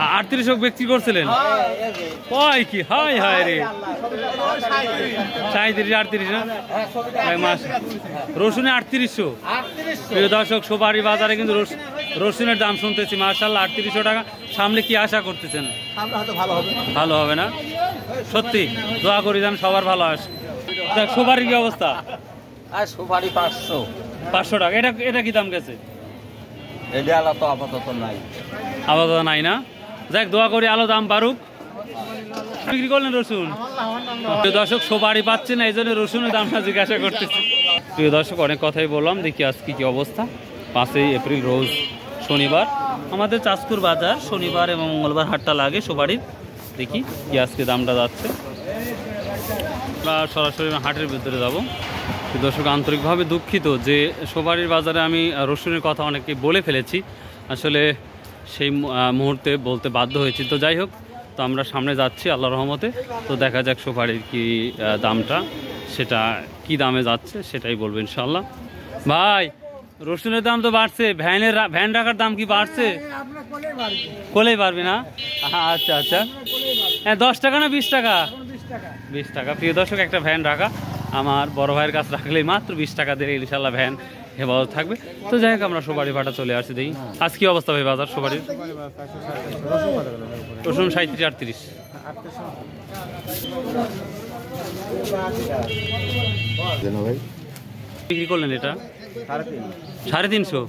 38 বিক্রি করছিলেন কয় কি হাই হাই রে 37 38 না মাস রসুনে 3800 প্রিয় দর্শক সুপারি বাজারে কিন্তু রসুনের দাম শুনতেছি মাশাআল্লাহ 3800 টাকা সামনে কি আশা করতেছেন ভালো হবে না সত্যি দোয়া করি যেন সবার ভালো আসে দেখ সুপারির কি অবস্থা সুপারি 500 টাকা এটা কি দাম গেছে আপাতত নাই না দেখ দোয়া করি আলো দাম বাড়ুক বিক্রি করলেন রসুন প্রিয় দর্শক সুপারি পাচ্ছে না এই জন্য রসুনের দামটা জিজ্ঞাসা করতেছি প্রিয় দর্শক অনেক কথাই বললাম দেখি আজকে কি অবস্থা 5 এপ্রিল রোজ শনিবার আমাদের চাঁদপুর বাজার শনিবার এবং মঙ্গলবার হাটটা লাগে সুপারির দেখি কি আজকে দামটা যাচ্ছে বা সরাসরি হাটের ভিতরে যাবো দর্শক আন্তরিকভাবে দুঃখিত যে সুপারির বাজারে আমি রসুনের কথা অনেকে বলে ফেলেছি আসলে সেই মুহূর্তে বলতে বাধ্য হয়েছি তো যাই হোক তো আমরা সামনে যাচ্ছি আল্লাহর রহমতে তো দেখা যাক সুপারির কি দামটা সেটা কি দামে যাচ্ছে সেটাই বলবো ইনশাল্লাহ ভাই রসুনের দাম তো বাড়ছে ভ্যান রাখার দাম কি বাড়ছে কোলেই পারবি না আচ্ছা আচ্ছা হ্যাঁ 10 টাকা না 20 টাকা 20 টাকা প্রিয় দর্শক একটা ভ্যান রাখা আমার বড় ভাইয়ের কাছে রাখলেই মাত্র 20 টাকা দিয়ে ইনশাল্লাহ ভ্যান হেফাজত থাকবে তো যাই হোক আমরা সুপারি ভাটা চলে আসছি দেখি আজ কি অবস্থা ভাই বাজার সুপারির রসুন 37 38 বিক্রি করলেন এটা 350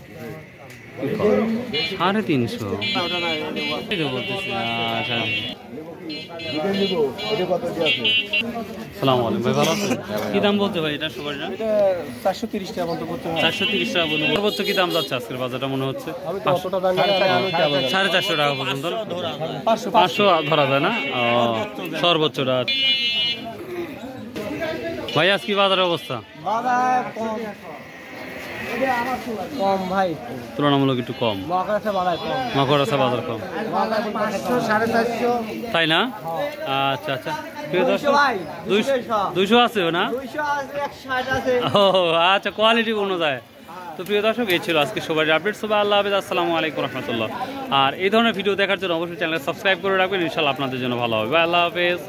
বলতেছি আচ্ছা কি দাম বলতে ভাই এটা সুপারিটা 430 টাকা মতো করতে 430 টাকা বলুন সর্বোচ্চ কি দাম যাচ্ছে আজকের বাজারটা মনে হচ্ছে 450 টাকা পর্যন্ত 500 ধরা যায় না সর্বোচ্চটা ভাই আজকে বাজারের অবস্থা কম ভাই তুলনামূলক একটু কম মকরাসা বাজার কম তাই না আচ্ছা আচ্ছা 200 আছে না ও আচ্ছা কোয়ালিটি অনুযায়ী তো প্রিয় দর্শক এই ছিল আজকে সবাই আপডেট সবাই আল্লাহ হাফেজ আসসালামু আলাইকুম রহমতুল্লাহ আর এই ধরনের ভিডিও দেখার জন্য অবশ্যই চ্যানেল সাবস্ক্রাইব করে রাখবেন ইনশাল্লাহ আপনাদের জন্য ভালো হবে আল্লাহ হাফেজ।